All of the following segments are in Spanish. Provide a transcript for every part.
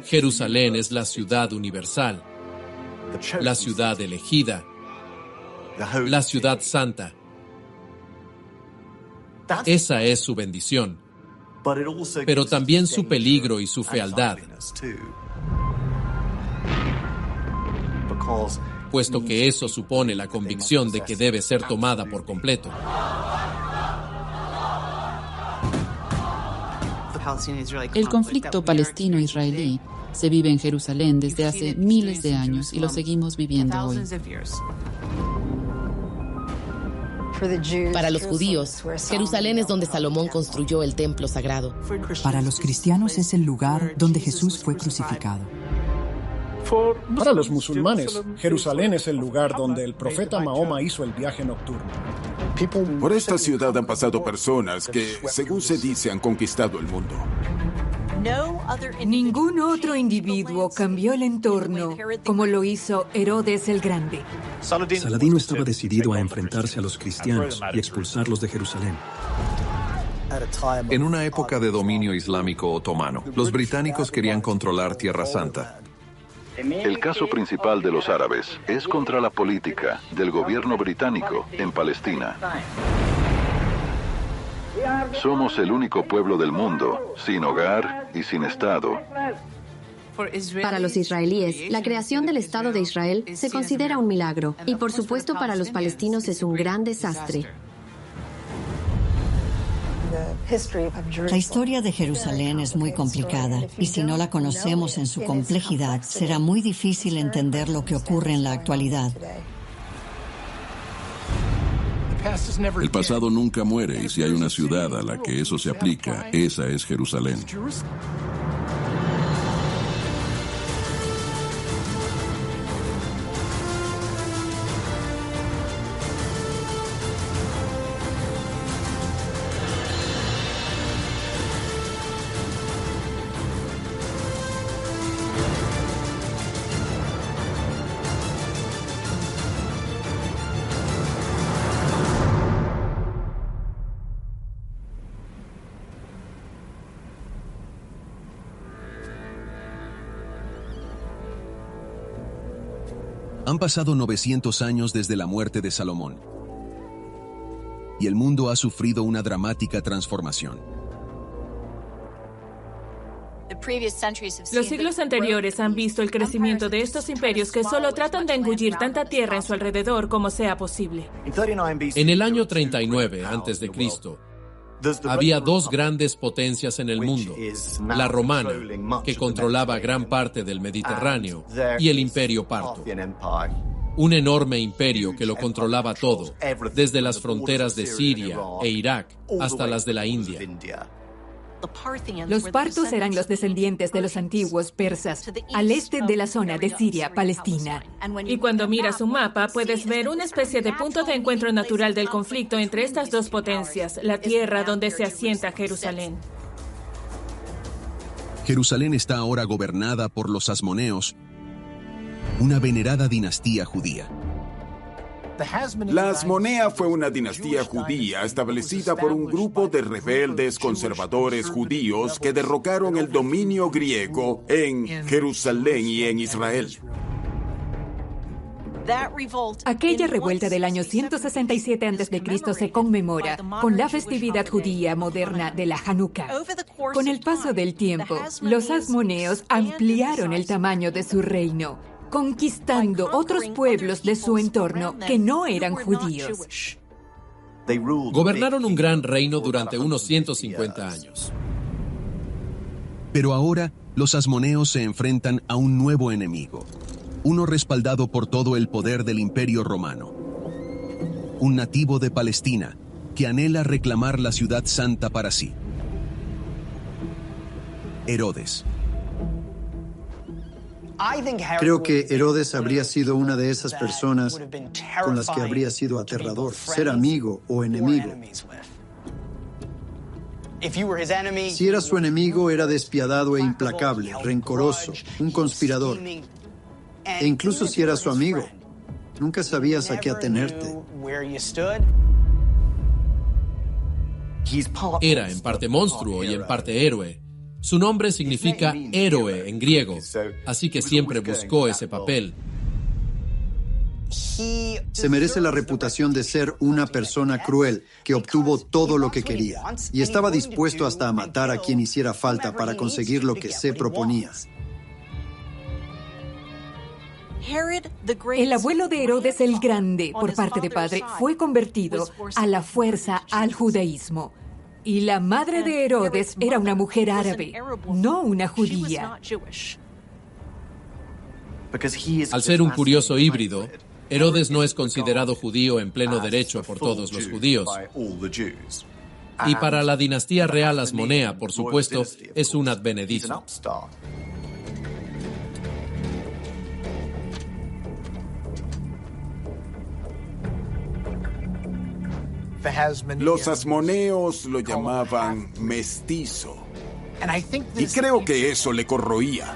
Jerusalén es la ciudad universal, la ciudad elegida, la ciudad santa. Esa es su bendición, pero también su peligro y su fealdad, puesto que eso supone la convicción de que debe ser tomada por completo. El conflicto palestino-israelí se vive en Jerusalén desde hace miles de años y lo seguimos viviendo hoy. Para los judíos, Jerusalén es donde Salomón construyó el templo sagrado. Para los cristianos es el lugar donde Jesús fue crucificado. Para los musulmanes, Jerusalén es el lugar donde el profeta Mahoma hizo el viaje nocturno. Por esta ciudad han pasado personas que, según se dice, han conquistado el mundo. Ningún otro individuo cambió el entorno como lo hizo Herodes el Grande. Saladino estaba decidido a enfrentarse a los cristianos y expulsarlos de Jerusalén. En una época de dominio islámico otomano, los británicos querían controlar Tierra Santa. El caso principal de los árabes es contra la política del gobierno británico en Palestina. Somos el único pueblo del mundo sin hogar y sin Estado. Para los israelíes, la creación del Estado de Israel se considera un milagro y, por supuesto, para los palestinos es un gran desastre. La historia de Jerusalén es muy complicada y si no la conocemos en su complejidad, será muy difícil entender lo que ocurre en la actualidad. El pasado nunca muere y si hay una ciudad a la que eso se aplica, esa es Jerusalén. Han pasado 900 años desde la muerte de Salomón y el mundo ha sufrido una dramática transformación. Los siglos anteriores han visto el crecimiento de estos imperios que solo tratan de engullir tanta tierra en su alrededor como sea posible. En el año 39 a.C., había dos grandes potencias en el mundo, la romana, que controlaba gran parte del Mediterráneo, y el imperio parto. Un enorme imperio que lo controlaba todo, desde las fronteras de Siria e Irak hasta las de la India. Los partos eran los descendientes de los antiguos persas, al este de la zona de Siria, Palestina. Y cuando miras un mapa, puedes ver una especie de punto de encuentro natural del conflicto entre estas dos potencias, la tierra donde se asienta Jerusalén. Jerusalén está ahora gobernada por los Hasmoneos, una venerada dinastía judía. La Hasmonea fue una dinastía judía establecida por un grupo de rebeldes conservadores judíos que derrocaron el dominio griego en Jerusalén y en Israel. Aquella revuelta del año 167 a.C. se conmemora con la festividad judía moderna de la Hanukkah. Con el paso del tiempo, los hasmoneos ampliaron el tamaño de su reino, conquistando otros pueblos de su entorno que no eran judíos. Gobernaron un gran reino durante unos 150 años. Pero ahora, los hasmoneos se enfrentan a un nuevo enemigo, uno respaldado por todo el poder del Imperio Romano. Un nativo de Palestina que anhela reclamar la ciudad santa para sí. Herodes. Creo que Herodes habría sido una de esas personas con las que habría sido aterrador, ser amigo o enemigo. Si era su enemigo, era despiadado e implacable, rencoroso, un conspirador. E incluso si era su amigo, nunca sabías a qué atenerte. Era en parte monstruo y en parte héroe, Su nombre significa héroe en griego, así que siempre buscó ese papel. Se merece la reputación de ser una persona cruel que obtuvo todo lo que quería y estaba dispuesto hasta a matar a quien hiciera falta para conseguir lo que se proponía. El abuelo de Herodes el Grande, por parte de padre, fue convertido a la fuerza al judaísmo. Y la madre de Herodes era una mujer árabe, no una judía. Al ser un curioso híbrido, Herodes no es considerado judío en pleno derecho por todos los judíos. Y para la dinastía real Asmonea, por supuesto, es un advenedizo. Los asmoneos lo llamaban mestizo. Y creo que eso le corroía.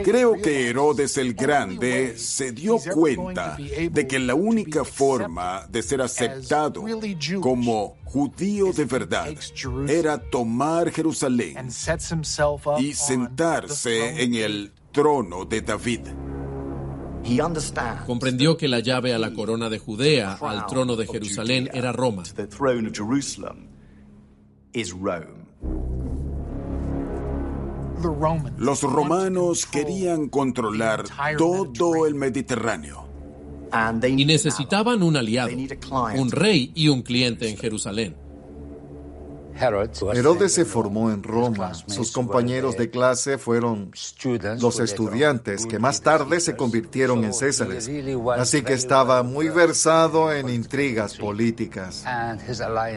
Creo que Herodes el Grande se dio cuenta de que la única forma de ser aceptado como judío de verdad era tomar Jerusalén y sentarse en el trono de David. Comprendió que la llave a la corona de Judea, al trono de Jerusalén, era Roma. Los romanos querían controlar todo el Mediterráneo. Y necesitaban un aliado, un rey y un cliente en Jerusalén. Herodes se formó en Roma. Sus compañeros de clase fueron los estudiantes, que más tarde se convirtieron en césares. Así que estaba muy versado en intrigas políticas.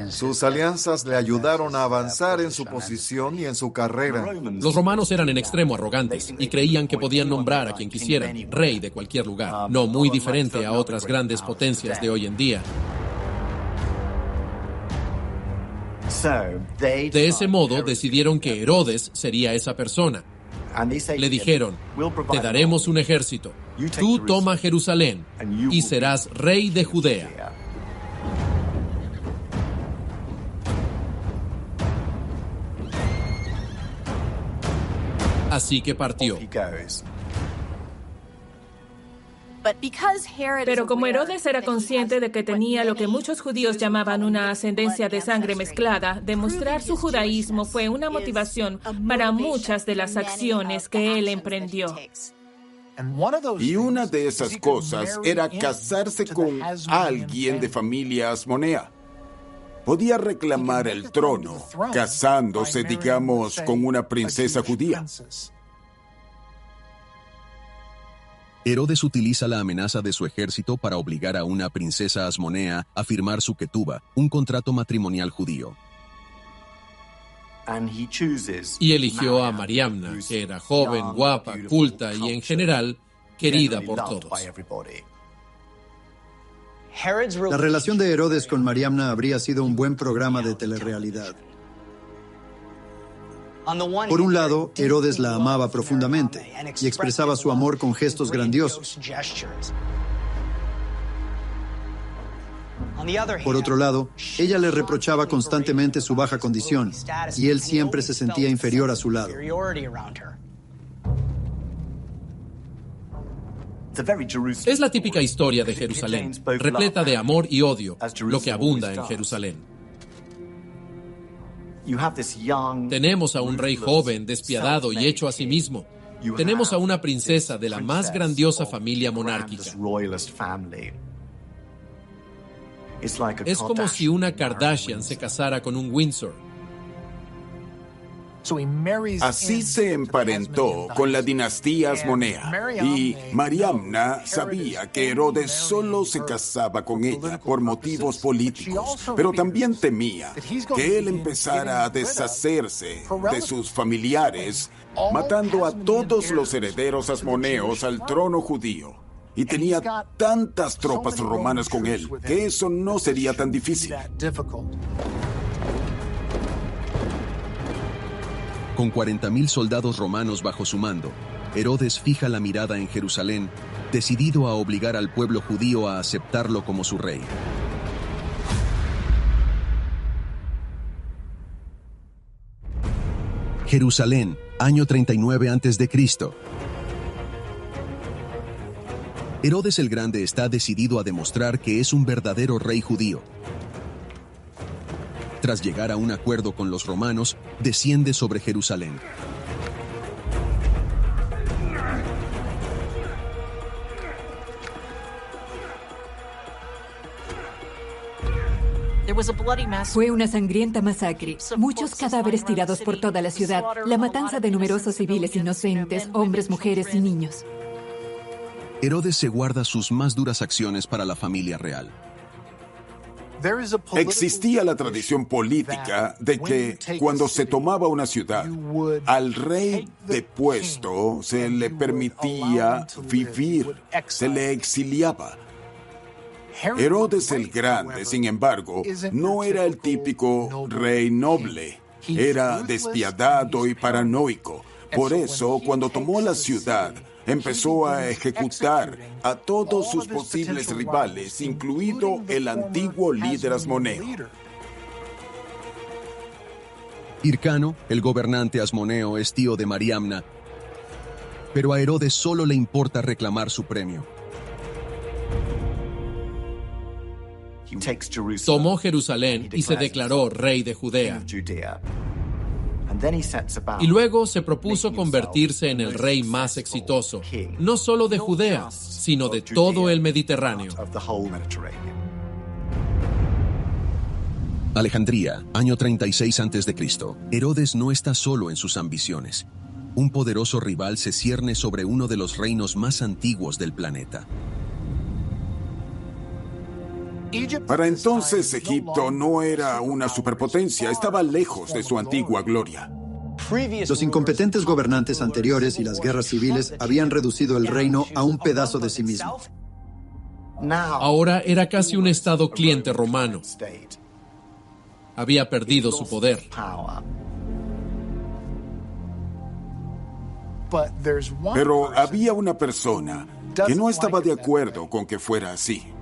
Sus alianzas le ayudaron a avanzar en su posición y en su carrera. Los romanos eran en extremo arrogantes y creían que podían nombrar a quien quisieran, rey de cualquier lugar, no muy diferente a otras grandes potencias de hoy en día. De ese modo, decidieron que Herodes sería esa persona. Le dijeron, te daremos un ejército, tú toma Jerusalén y serás rey de Judea. Así que partió. Pero como Herodes era consciente de que tenía lo que muchos judíos llamaban una ascendencia de sangre mezclada, demostrar su judaísmo fue una motivación para muchas de las acciones que él emprendió. Y una de esas cosas era casarse con alguien de familia asmonea. Podía reclamar el trono casándose, digamos, con una princesa judía. Herodes utiliza la amenaza de su ejército para obligar a una princesa asmonea a firmar su ketubah, un contrato matrimonial judío. Y eligió a Mariamna, que era joven, guapa, culta y en general querida por todos. La relación de Herodes con Mariamna habría sido un buen programa de telerrealidad. Por un lado, Herodes la amaba profundamente y expresaba su amor con gestos grandiosos. Por otro lado, ella le reprochaba constantemente su baja condición y él siempre se sentía inferior a su lado. Es la típica historia de Jerusalén, repleta de amor y odio, lo que abunda en Jerusalén. Tenemos a un rey joven, despiadado y hecho a sí mismo. Tenemos a una princesa de la más grandiosa familia monárquica. Es como si una Kardashian se casara con un Windsor. Así se emparentó con la dinastía asmonea. Y Mariamna sabía que Herodes solo se casaba con ella por motivos políticos, pero también temía que él empezara a deshacerse de sus familiares, matando a todos los herederos asmoneos al trono judío. Y tenía tantas tropas romanas con él que eso no sería tan difícil. Con 40.000 soldados romanos bajo su mando, Herodes fija la mirada en Jerusalén, decidido a obligar al pueblo judío a aceptarlo como su rey. Jerusalén, año 39 a.C. Herodes el Grande está decidido a demostrar que es un verdadero rey judío. Tras llegar a un acuerdo con los romanos, desciende sobre Jerusalén. Fue una sangrienta masacre, muchos cadáveres tirados por toda la ciudad, la matanza de numerosos civiles inocentes, hombres, mujeres y niños. Herodes se guarda sus más duras acciones para la familia real. Existía la tradición política de que cuando se tomaba una ciudad, al rey depuesto se le permitía vivir, se le exiliaba. Herodes el Grande, sin embargo, no era el típico rey noble. Era despiadado y paranoico. Por eso, cuando tomó la ciudad, empezó a ejecutar a todos sus posibles rivales, incluido el antiguo líder Asmoneo. Hircano, el gobernante asmoneo, es tío de Mariamna, pero a Herodes solo le importa reclamar su premio. Tomó Jerusalén y se declaró rey de Judea. Y luego se propuso convertirse en el rey más exitoso, no solo de Judea, sino de todo el Mediterráneo. Alejandría, año 36 a.C. Herodes no está solo en sus ambiciones. Un poderoso rival se cierne sobre uno de los reinos más antiguos del planeta. Para entonces, Egipto no era una superpotencia, estaba lejos de su antigua gloria. Los incompetentes gobernantes anteriores y las guerras civiles habían reducido el reino a un pedazo de sí mismo. Ahora era casi un estado cliente romano. Había perdido su poder. Pero había una persona que no estaba de acuerdo con que fuera así.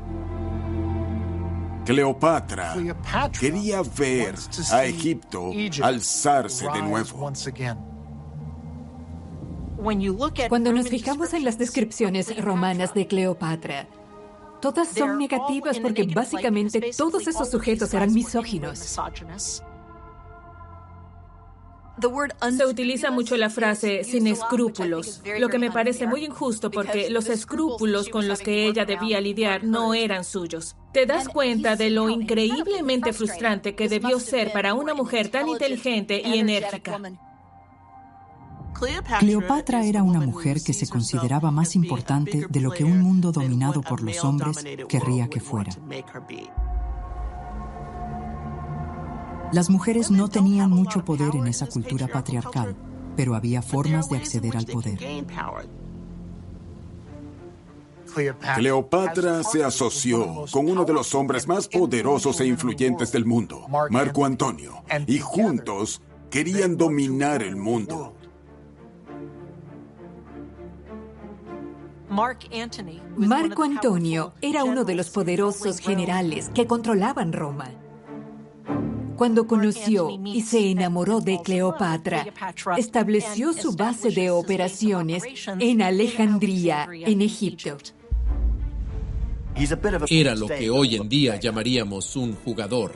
Cleopatra quería ver a Egipto alzarse de nuevo. Cuando nos fijamos en las descripciones romanas de Cleopatra, todas son negativas porque básicamente todos esos sujetos eran misóginos. Se utiliza mucho la frase sin escrúpulos, lo que me parece muy injusto porque los escrúpulos con los que ella debía lidiar no eran suyos. ¿Te das cuenta de lo increíblemente frustrante que debió ser para una mujer tan inteligente y enérgica? Cleopatra era una mujer que se consideraba más importante de lo que un mundo dominado por los hombres querría que fuera. Las mujeres no tenían mucho poder en esa cultura patriarcal, pero había formas de acceder al poder. Cleopatra se asoció con uno de los hombres más poderosos e influyentes del mundo, Marco Antonio, y juntos querían dominar el mundo. Marco Antonio era uno de los poderosos generales que controlaban Roma. Cuando conoció y se enamoró de Cleopatra, estableció su base de operaciones en Alejandría, en Egipto. Era lo que hoy en día llamaríamos un jugador.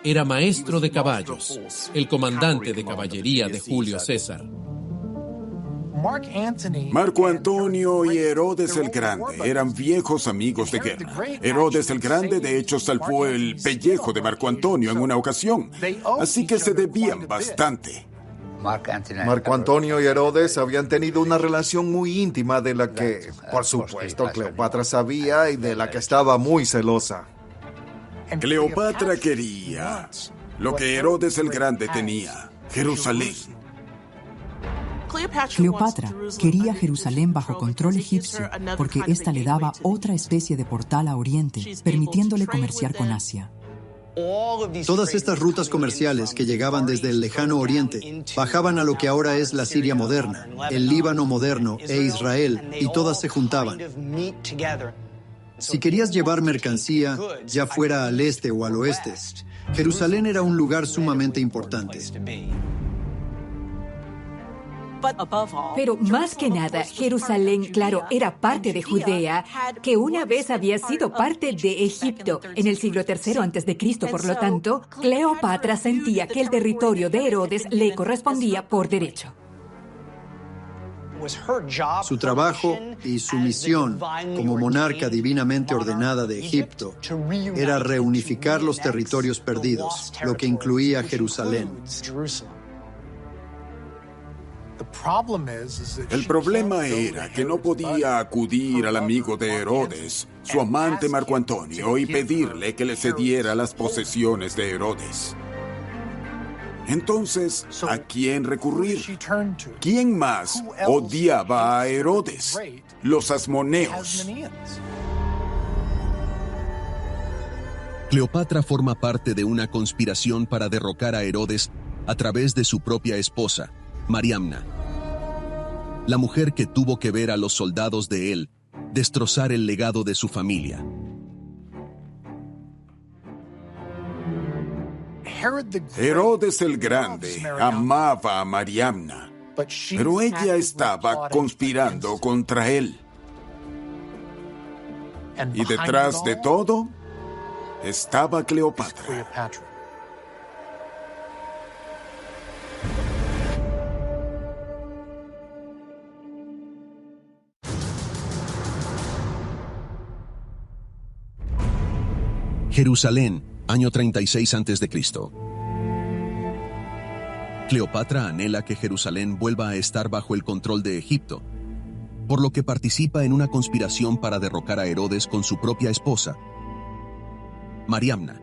Era maestro de caballos, el comandante de caballería de Julio César. Marco Antonio y Herodes el Grande eran viejos amigos de guerra. Herodes el Grande, de hecho, salvó el pellejo de Marco Antonio en una ocasión, así que se debían bastante. Marco Antonio y Herodes habían tenido una relación muy íntima de la que, por supuesto, Cleopatra sabía y de la que estaba muy celosa. Cleopatra quería lo que Herodes el Grande tenía, Jerusalén. Cleopatra quería Jerusalén bajo control egipcio porque ésta le daba otra especie de portal a Oriente, permitiéndole comerciar con Asia. Todas estas rutas comerciales que llegaban desde el lejano oriente bajaban a lo que ahora es la Siria moderna, el Líbano moderno e Israel, y todas se juntaban. Si querías llevar mercancía, ya fuera al este o al oeste, Jerusalén era un lugar sumamente importante. Pero más que nada, Jerusalén, claro, era parte de Judea, que una vez había sido parte de Egipto en el siglo III a.C. Por lo tanto, Cleopatra sentía que el territorio de Herodes le correspondía por derecho. Su trabajo y su misión como monarca divinamente ordenada de Egipto era reunificar los territorios perdidos, lo que incluía Jerusalén. El problema era que no podía acudir al amigo de Herodes, su amante Marco Antonio, y pedirle que le cediera las posesiones de Herodes. Entonces, ¿a quién recurrir? ¿Quién más odiaba a Herodes? Los asmoneos. Cleopatra forma parte de una conspiración para derrocar a Herodes a través de su propia esposa, Mariamna, la mujer que tuvo que ver a los soldados de él destrozar el legado de su familia. Herodes el Grande amaba a Mariamna, pero ella estaba conspirando contra él. Y detrás de todo estaba Cleopatra. Jerusalén, año 36 a.C. Cleopatra anhela que Jerusalén vuelva a estar bajo el control de Egipto, por lo que participa en una conspiración para derrocar a Herodes con su propia esposa. Mariamna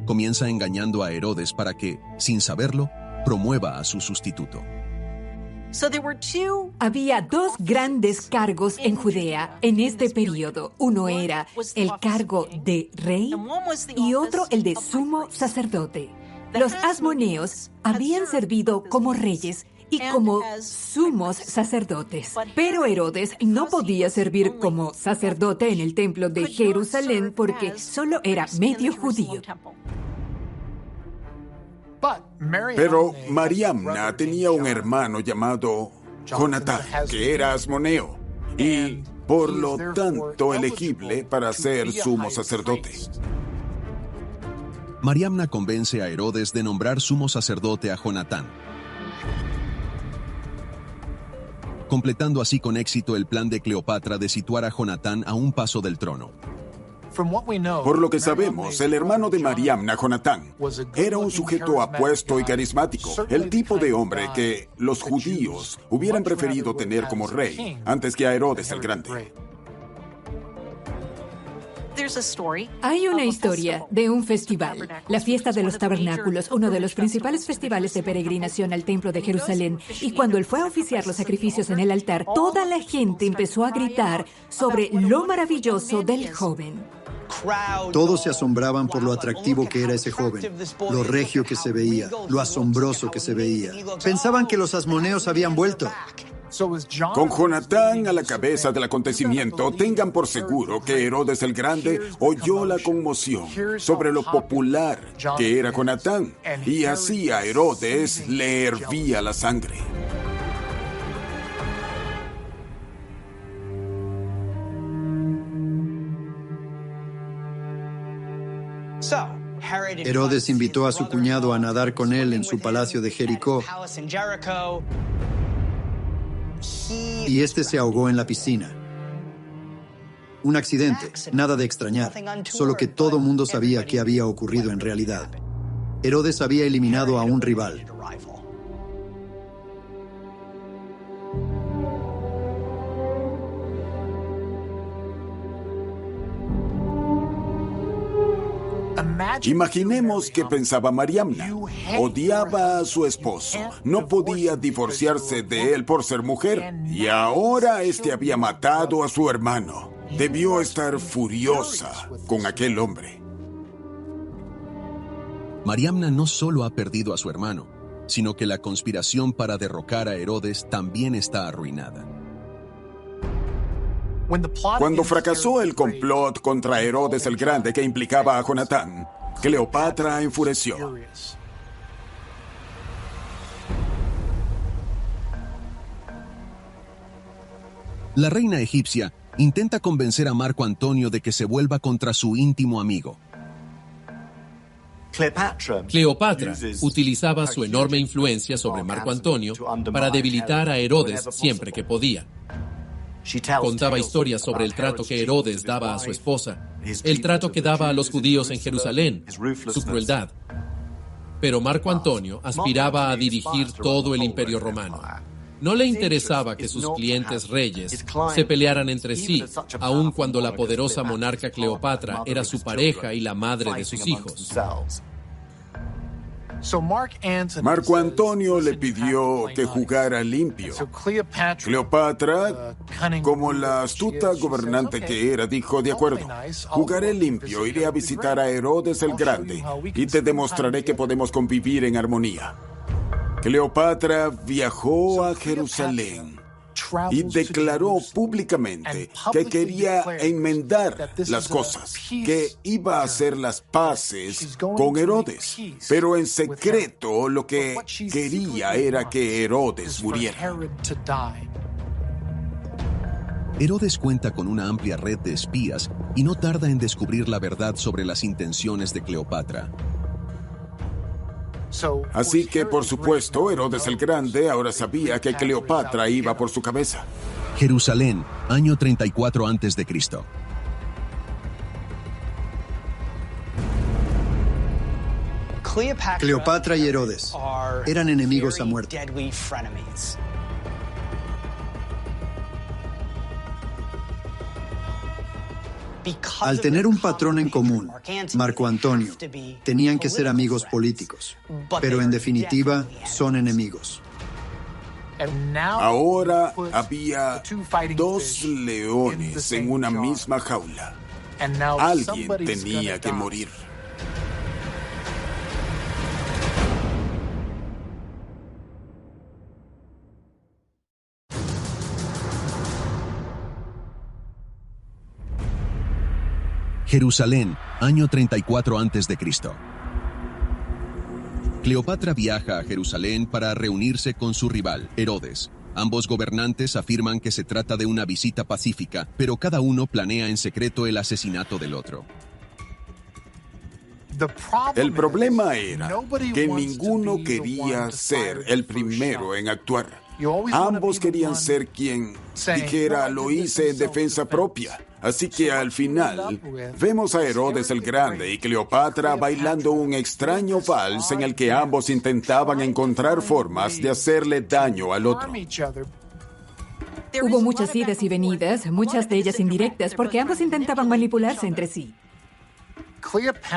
comienza engañando a Herodes para que, sin saberlo, promueva a su sustituto. Había dos grandes cargos en Judea en este periodo. Uno era el cargo de rey y otro el de sumo sacerdote. Los asmoneos habían servido como reyes y como sumos sacerdotes. Pero Herodes no podía servir como sacerdote en el templo de Jerusalén porque solo era medio judío. Pero Mariamna tenía un hermano llamado Jonatán, que era asmoneo, y por lo tanto elegible para ser sumo sacerdote. Mariamna convence a Herodes de nombrar sumo sacerdote a Jonatán, completando así con éxito el plan de Cleopatra de situar a Jonatán a un paso del trono. Por lo que sabemos, el hermano de Mariamna, Jonatán, era un sujeto apuesto y carismático, el tipo de hombre que los judíos hubieran preferido tener como rey antes que a Herodes el Grande. Hay una historia de un festival, la fiesta de los tabernáculos, uno de los principales festivales de peregrinación al templo de Jerusalén. Y cuando él fue a oficiar los sacrificios en el altar, toda la gente empezó a gritar sobre lo maravilloso del joven. Todos se asombraban por lo atractivo que era ese joven, lo regio que se veía, lo asombroso que se veía. Pensaban que los asmoneos habían vuelto. Con Jonatán a la cabeza del acontecimiento, tengan por seguro que Herodes el Grande oyó la conmoción sobre lo popular que era Jonatán, y así a Herodes le hervía la sangre. Herodes invitó a su cuñado a nadar con él en su palacio de Jericó, y este se ahogó en la piscina. Un accidente, nada de extrañar, solo que todo mundo sabía qué había ocurrido en realidad. Herodes había eliminado a un rival. Imaginemos qué pensaba Mariamna. Odiaba a su esposo. No podía divorciarse de él por ser mujer. Y ahora este había matado a su hermano. Debió estar furiosa con aquel hombre. Mariamna no solo ha perdido a su hermano, sino que la conspiración para derrocar a Herodes también está arruinada. Cuando fracasó el complot contra Herodes el Grande que implicaba a Jonatán, Cleopatra enfureció. La reina egipcia intenta convencer a Marco Antonio de que se vuelva contra su íntimo amigo. Cleopatra utilizaba su enorme influencia sobre Marco Antonio para debilitar a Herodes siempre que podía. Contaba historias sobre el trato que Herodes daba a su esposa, el trato que daba a los judíos en Jerusalén, su crueldad. Pero Marco Antonio aspiraba a dirigir todo el Imperio Romano. No le interesaba que sus clientes reyes se pelearan entre sí, aun cuando la poderosa monarca Cleopatra era su pareja y la madre de sus hijos. Marco Antonio le pidió que jugara limpio. Cleopatra, como la astuta gobernante que era, dijo: de acuerdo, jugaré limpio, iré a visitar a Herodes el Grande y te demostraré que podemos convivir en armonía. Cleopatra viajó a Jerusalén y declaró públicamente que quería enmendar las cosas, que iba a hacer las paces con Herodes, pero en secreto lo que quería era que Herodes muriera. Herodes cuenta con una amplia red de espías y no tarda en descubrir la verdad sobre las intenciones de Cleopatra. Así que, por supuesto, Herodes el Grande ahora sabía que Cleopatra iba por su cabeza. Jerusalén, año 34 a.C. Cleopatra y Herodes eran enemigos a muerte. Al tener un patrón en común, Marco Antonio, tenían que ser amigos políticos, pero en definitiva son enemigos. Ahora había dos leones en una misma jaula. Alguien tenía que morir. Jerusalén, año 34 a.C. Cleopatra viaja a Jerusalén para reunirse con su rival, Herodes. Ambos gobernantes afirman que se trata de una visita pacífica, pero cada uno planea en secreto el asesinato del otro. El problema era que ninguno quería ser el primero en actuar. Ambos querían ser quien dijera: lo hice en defensa propia. Así que al final vemos a Herodes el Grande y Cleopatra bailando un extraño vals en el que ambos intentaban encontrar formas de hacerle daño al otro. Hubo muchas idas y venidas, muchas de ellas indirectas, porque ambos intentaban manipularse entre sí.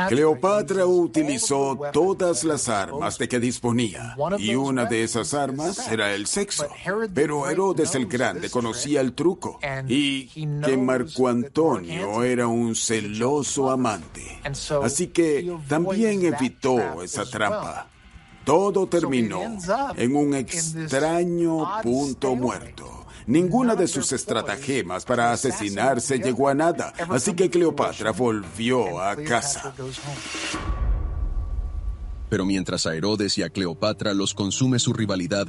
Cleopatra utilizó todas las armas de que disponía, y una de esas armas era el sexo. Pero Herodes el Grande conocía el truco, y que Marco Antonio era un celoso amante. Así que también evitó esa trampa. Todo terminó en un extraño punto muerto. Ninguna de sus estratagemas para asesinarse llegó a nada, así que Cleopatra volvió a casa. Pero mientras a Herodes y a Cleopatra los consume su rivalidad,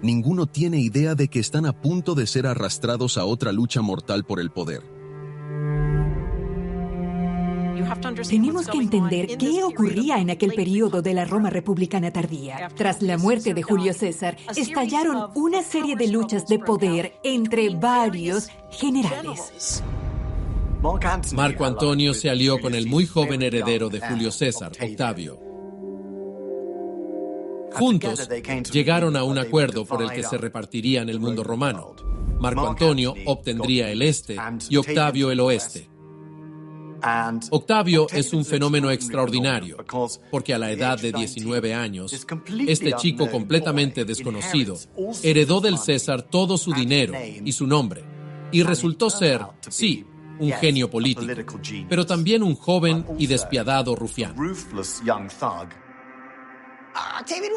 ninguno tiene idea de que están a punto de ser arrastrados a otra lucha mortal por el poder. Tenemos que entender qué ocurría en aquel periodo de la Roma republicana tardía. Tras la muerte de Julio César, estallaron una serie de luchas de poder entre varios generales. Marco Antonio se alió con el muy joven heredero de Julio César, Octavio. Juntos llegaron a un acuerdo por el que se repartirían el mundo romano. Marco Antonio obtendría el este y Octavio el oeste. Octavio es un fenómeno extraordinario, porque a la edad de 19 años, este chico completamente desconocido heredó del César todo su dinero y su nombre, y resultó ser, sí, un genio político, pero también un joven y despiadado rufián.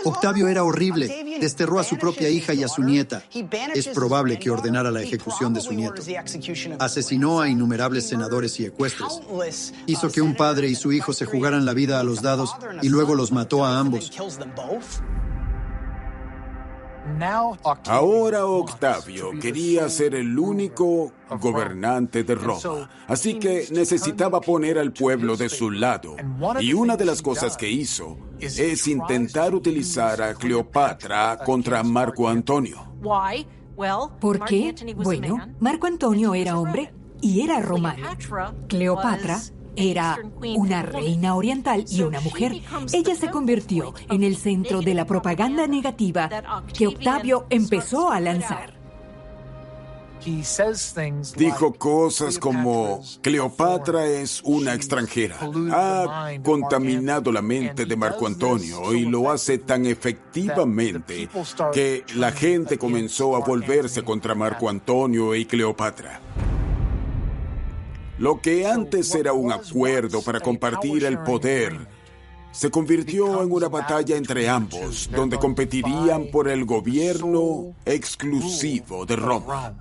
Octavio era horrible. Desterró a su propia hija y a su nieta. Es probable que ordenara la ejecución de su nieto. Asesinó a innumerables senadores y ecuestres. Hizo que un padre y su hijo se jugaran la vida a los dados y luego los mató a ambos. Ahora Octavio quería ser el único gobernante de Roma, así que necesitaba poner al pueblo de su lado. Y una de las cosas que hizo es intentar utilizar a Cleopatra contra Marco Antonio. ¿Por qué? Bueno, Marco Antonio era hombre y era romano. Cleopatra era una reina oriental y una mujer. Ella se convirtió en el centro de la propaganda negativa que Octavio empezó a lanzar. Dijo cosas como: Cleopatra es una extranjera. Ha contaminado la mente de Marco Antonio y lo hace tan efectivamente que la gente comenzó a volverse contra Marco Antonio y Cleopatra. Lo que antes era un acuerdo para compartir el poder se convirtió en una batalla entre ambos, donde competirían por el gobierno exclusivo de Roma.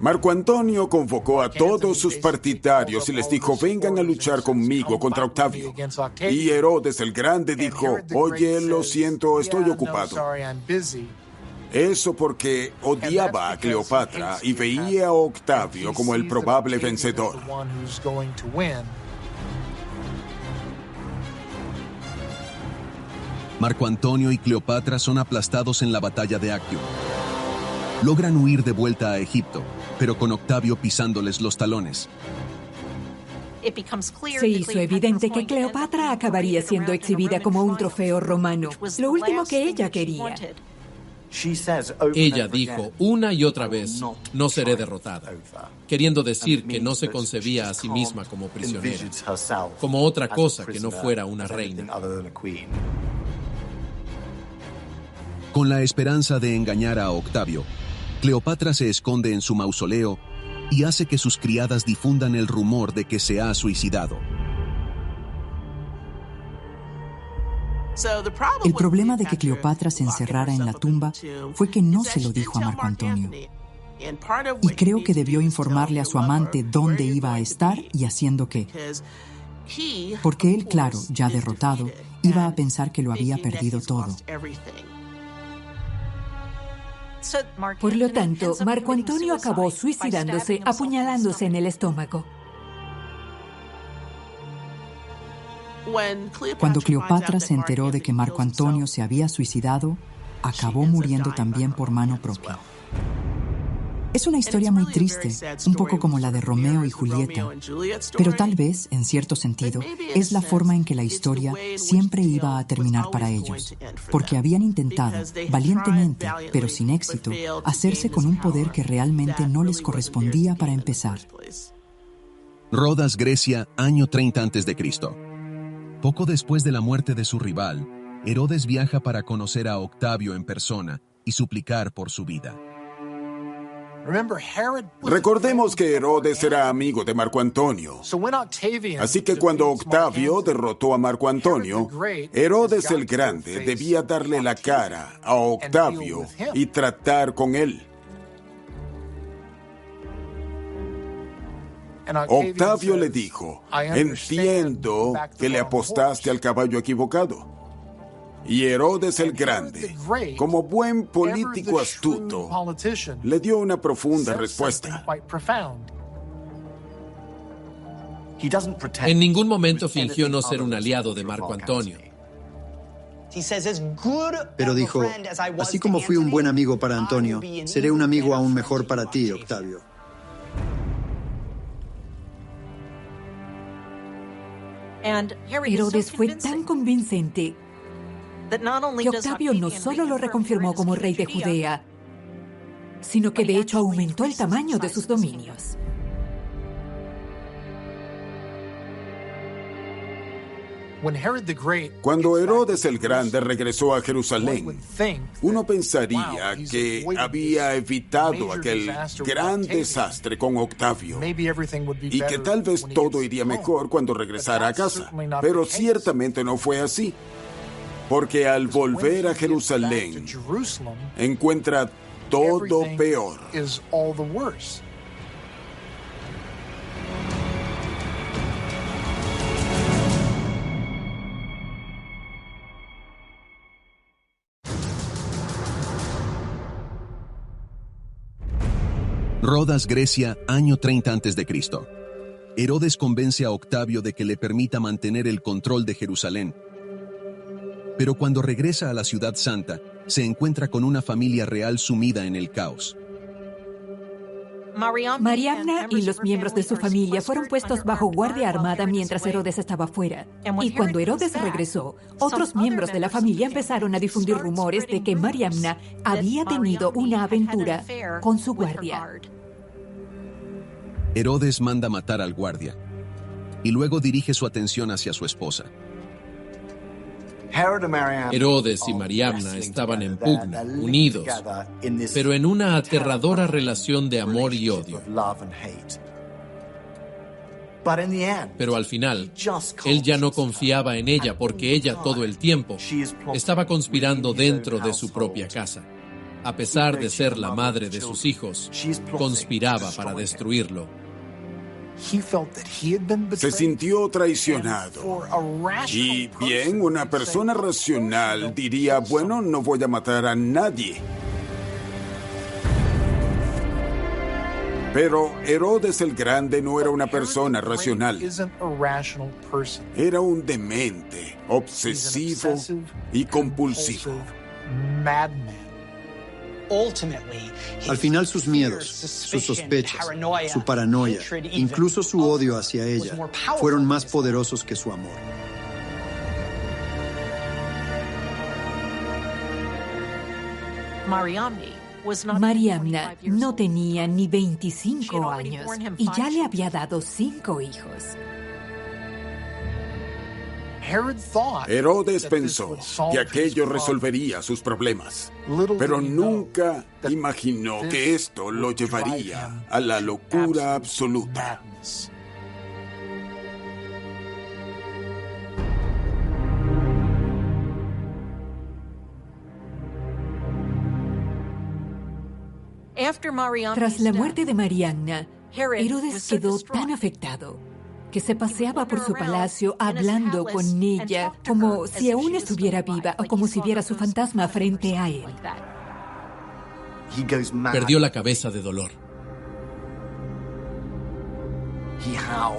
Marco Antonio convocó a todos sus partidarios y les dijo: vengan a luchar conmigo contra Octavio. Y Herodes el Grande dijo: oye, lo siento, estoy ocupado. Eso porque odiaba a Cleopatra y veía a Octavio como el probable vencedor. Marco Antonio y Cleopatra son aplastados en la batalla de Actium. Logran huir de vuelta a Egipto, pero con Octavio pisándoles los talones. Se hizo evidente que Cleopatra acabaría siendo exhibida como un trofeo romano, lo último que ella quería. Ella dijo una y otra vez: no seré derrotada, queriendo decir que no se concebía a sí misma como prisionera, como otra cosa que no fuera una reina. Con la esperanza de engañar a Octavio, Cleopatra se esconde en su mausoleo y hace que sus criadas difundan el rumor de que se ha suicidado. El problema de que Cleopatra se encerrara en la tumba fue que no se lo dijo a Marco Antonio. Y creo que debió informarle a su amante dónde iba a estar y haciendo qué. Porque él, claro, ya derrotado, iba a pensar que lo había perdido todo. Por lo tanto, Marco Antonio acabó suicidándose, apuñalándose en el estómago. Cuando Cleopatra se enteró de que Marco Antonio se había suicidado, acabó muriendo también por mano propia. Es una historia muy triste, un poco como la de Romeo y Julieta, pero tal vez, en cierto sentido, es la forma en que la historia siempre iba a terminar para ellos, porque habían intentado, valientemente, pero sin éxito, hacerse con un poder que realmente no les correspondía para empezar. Rodas, Grecia, año 30 a.C. Poco después de la muerte de su rival, Herodes viaja para conocer a Octavio en persona y suplicar por su vida. Recordemos que Herodes era amigo de Marco Antonio. Así que cuando Octavio derrotó a Marco Antonio, Herodes el Grande debía darle la cara a Octavio y tratar con él. Octavio le dijo: entiendo que le apostaste al caballo equivocado. Y Herodes el Grande, como buen político astuto, le dio una profunda respuesta. En ningún momento fingió no ser un aliado de Marco Antonio. Pero dijo: así como fui un buen amigo para Antonio, seré un amigo aún mejor para ti, Octavio. Herodes fue tan convincente que Octavio no solo lo reconfirmó como rey de Judea, sino que de hecho aumentó el tamaño de sus dominios. Cuando Herodes el Grande regresó a Jerusalén, uno pensaría que había evitado aquel gran desastre con Octavio y que tal vez todo iría mejor cuando regresara a casa, pero ciertamente no fue así. porque al volver a Jerusalén encuentra todo peor. Rodas, Grecia, año 30 a.C. Herodes convence a Octavio de que le permita mantener el control de Jerusalén. Pero cuando regresa a la ciudad santa, se encuentra con una familia real sumida en el caos. Mariamna y los miembros de su familia fueron puestos bajo guardia armada mientras Herodes estaba fuera. Y cuando Herodes regresó, otros miembros de la familia empezaron a difundir rumores de que Mariamna había tenido una aventura con su guardia. Herodes manda matar al guardia y luego dirige su atención hacia su esposa. Herodes y Mariamna estaban en pugna, unidos, pero en una aterradora relación de amor y odio. Pero al final, él ya no confiaba en ella porque ella todo el tiempo estaba conspirando dentro de su propia casa. A pesar de ser la madre de sus hijos, conspiraba para destruirlo. Se sintió traicionado. Y bien, una persona racional diría, bueno, no voy a matar a nadie. Pero Herodes el Grande no era una persona racional. Era un demente, obsesivo y compulsivo. Al final sus miedos, sus sospechas, su paranoia, incluso su odio hacia ella, fueron más poderosos que su amor. Mariamna no tenía ni 25 años y ya le había dado 5 hijos. Herodes pensó que aquello resolvería sus problemas, pero nunca imaginó que esto lo llevaría a la locura absoluta. Tras la muerte de Mariamna, Herodes quedó tan afectado que se paseaba por su palacio hablando con ella como si aún estuviera viva o como si viera su fantasma frente a él. Perdió la cabeza de dolor.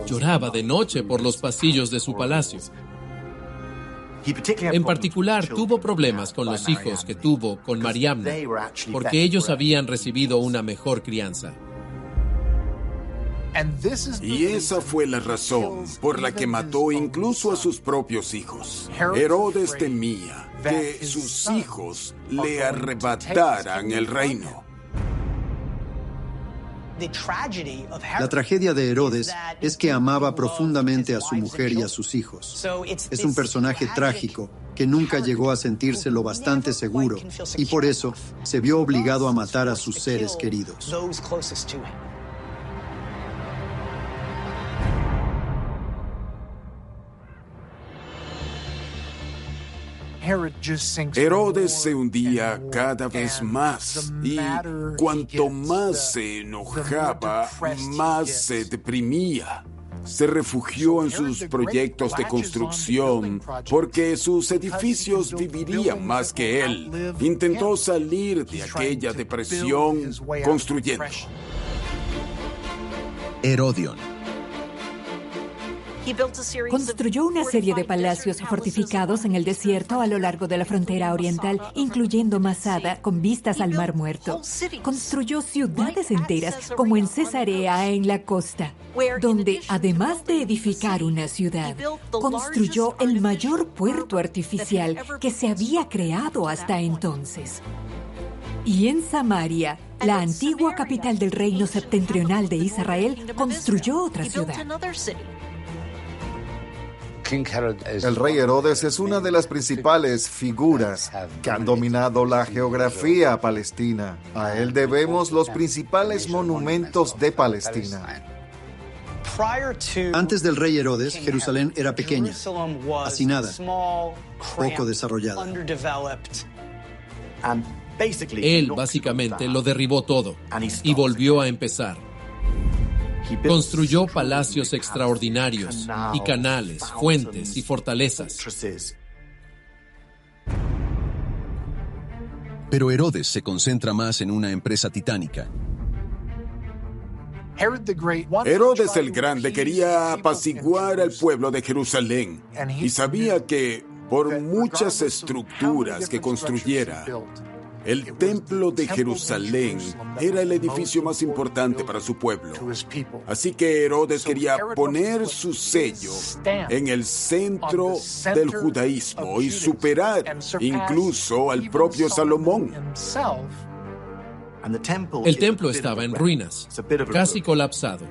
Lloraba de noche por los pasillos de su palacio. En particular, tuvo problemas con los hijos que tuvo con Mariamna, porque ellos habían recibido una mejor crianza. Y esa fue la razón por la que mató incluso a sus propios hijos. Herodes temía que sus hijos le arrebataran el reino. La tragedia de Herodes es que amaba profundamente a su mujer y a sus hijos. Es un personaje trágico que nunca llegó a sentirse lo bastante seguro y por eso se vio obligado a matar a sus seres queridos. Herodes se hundía cada vez más y cuanto más se enojaba, más se deprimía. Se refugió en sus proyectos de construcción porque sus edificios vivirían más que él. Intentó salir de aquella depresión construyendo. Herodión. Construyó una serie de palacios fortificados en el desierto a lo largo de la frontera oriental, incluyendo Masada, con vistas al Mar Muerto. Construyó ciudades enteras, como en Cesarea, en la costa, donde, además de edificar una ciudad, construyó el mayor puerto artificial que se había creado hasta entonces. Y en Samaria, la antigua capital del reino septentrional de Israel, construyó otra ciudad. El rey Herodes es una de las principales figuras que han dominado la geografía palestina. A él debemos los principales monumentos de Palestina. Antes del rey Herodes, Jerusalén era pequeña, hacinada, poco desarrollada. Él básicamente lo derribó todo y volvió a empezar. Construyó palacios extraordinarios y canales, fuentes y fortalezas. Pero Herodes se concentra más en una empresa titánica. Herodes el Grande quería apaciguar al pueblo de Jerusalén y sabía que, por muchas estructuras que construyera, el templo de Jerusalén era el edificio más importante para su pueblo. Así que Herodes quería poner su sello en el centro del judaísmo y superar incluso al propio Salomón. El templo estaba en ruinas, casi colapsado,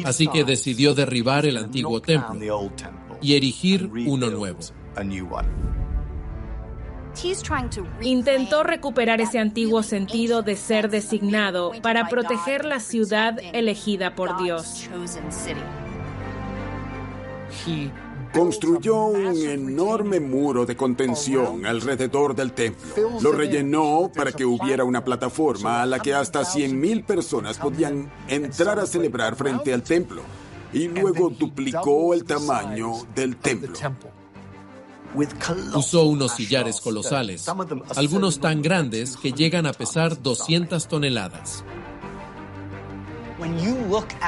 así que decidió derribar el antiguo templo y erigir uno nuevo. Intentó recuperar ese antiguo sentido de ser designado para proteger la ciudad elegida por Dios. Construyó un enorme muro de contención alrededor del templo. Lo rellenó para que hubiera una plataforma a la que hasta 100,000 personas podían entrar a celebrar frente al templo. Y luego duplicó el tamaño del templo. Usó unos sillares colosales, algunos tan grandes que llegan a pesar 200 toneladas.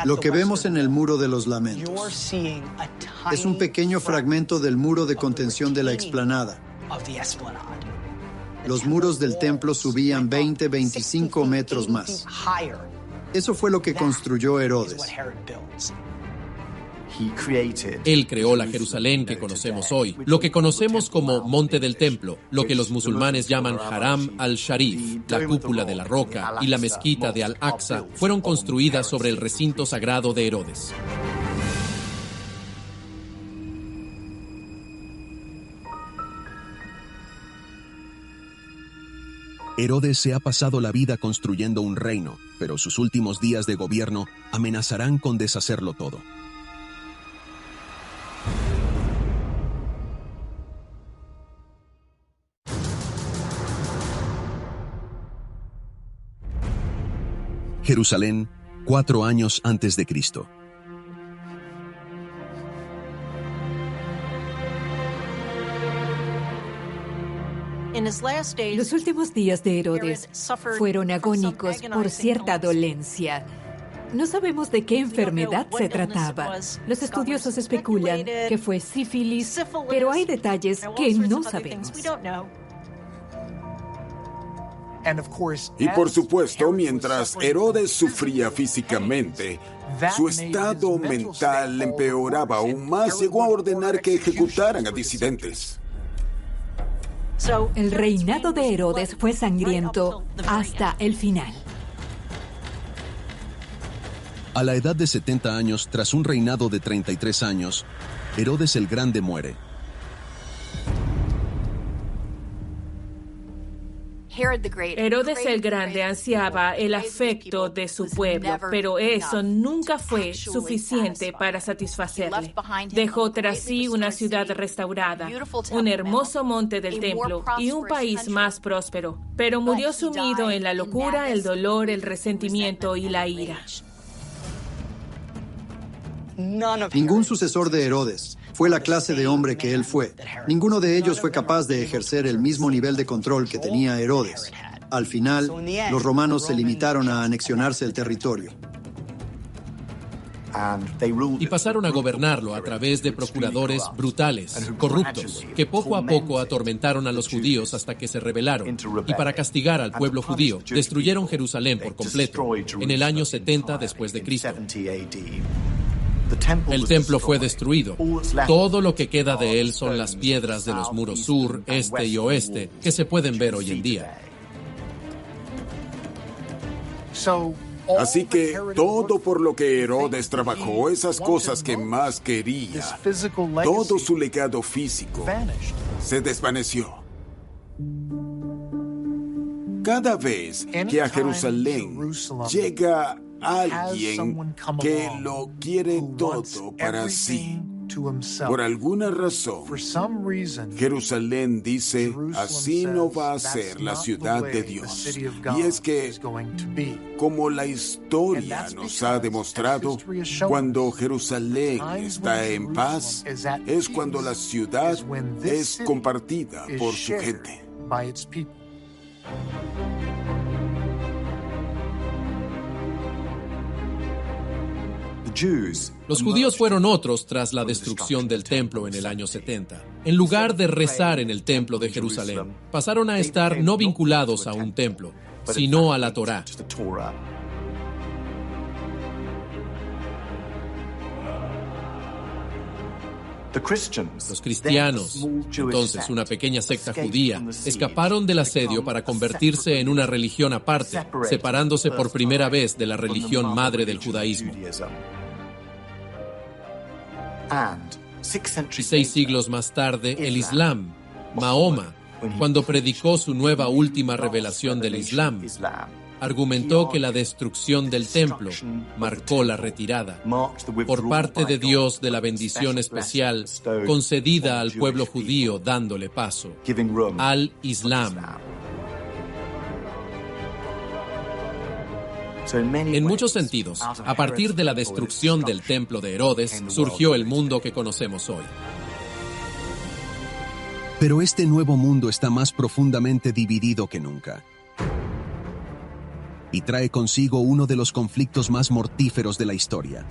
Lo que vemos en el Muro de los Lamentos es un pequeño fragmento del muro de contención de la explanada. Los muros del templo subían 20-25 metros más. Eso fue lo que construyó Herodes. Él creó la Jerusalén que conocemos hoy, lo que conocemos como Monte del Templo, lo que los musulmanes llaman Haram al-Sharif, la cúpula de la roca y la mezquita de Al-Aqsa fueron construidas sobre el recinto sagrado de Herodes. Herodes se ha pasado la vida construyendo un reino, pero sus últimos días de gobierno amenazarán con deshacerlo todo. Jerusalén, 4 años antes de Cristo. Los últimos días de Herodes fueron agónicos por cierta dolencia. No sabemos de qué enfermedad se trataba. Los estudiosos especulan que fue sífilis, pero hay detalles que no sabemos. Y por supuesto, mientras Herodes sufría físicamente, su estado mental empeoraba aún más. Llegó a ordenar que ejecutaran a disidentes. El reinado de Herodes fue sangriento hasta el final. A la edad de 70 años, tras un reinado de 33 años, Herodes el Grande muere. Herodes el Grande ansiaba el afecto de su pueblo, pero eso nunca fue suficiente para satisfacerle. Dejó tras sí una ciudad restaurada, un hermoso monte del templo y un país más próspero, pero murió sumido en la locura, el dolor, el resentimiento y la ira. Ningún sucesor de Herodes fue la clase de hombre que él fue. Ninguno de ellos fue capaz de ejercer el mismo nivel de control que tenía Herodes. Al final, los romanos se limitaron a anexionarse el territorio. Y pasaron a gobernarlo a través de procuradores brutales, corruptos, que poco a poco atormentaron a los judíos hasta que se rebelaron. Y para castigar al pueblo judío, destruyeron Jerusalén por completo, en el año 70 después de Cristo. El templo fue destruido. Todo lo que queda de él son las piedras de los muros sur, este y oeste que se pueden ver hoy en día. Así que todo por lo que Herodes trabajó, esas cosas que más quería, todo su legado físico, se desvaneció. Cada vez que a Jerusalén llega alguien que lo quiere todo para sí. Por alguna razón, Jerusalén dice, así no va a ser la ciudad de Dios. Y es que, como la historia nos ha demostrado, cuando Jerusalén está en paz, es cuando la ciudad es compartida por su gente. Los judíos fueron otros tras la destrucción del templo en el año 70. En lugar de rezar en el templo de Jerusalén, pasaron a estar no vinculados a un templo, sino a la Torá. Los cristianos, entonces una pequeña secta judía, escaparon del asedio para convertirse en una religión aparte, separándose por primera vez de la religión madre del judaísmo. Y 6 siglos más tarde, el Islam, Mahoma, cuando predicó su nueva última revelación del Islam, argumentó que la destrucción del templo marcó la retirada por parte de Dios de la bendición especial concedida al pueblo judío, dándole paso al Islam. En muchos sentidos, a partir de la destrucción del templo de Herodes, surgió el mundo que conocemos hoy. Pero este nuevo mundo está más profundamente dividido que nunca. Y trae consigo uno de los conflictos más mortíferos de la historia: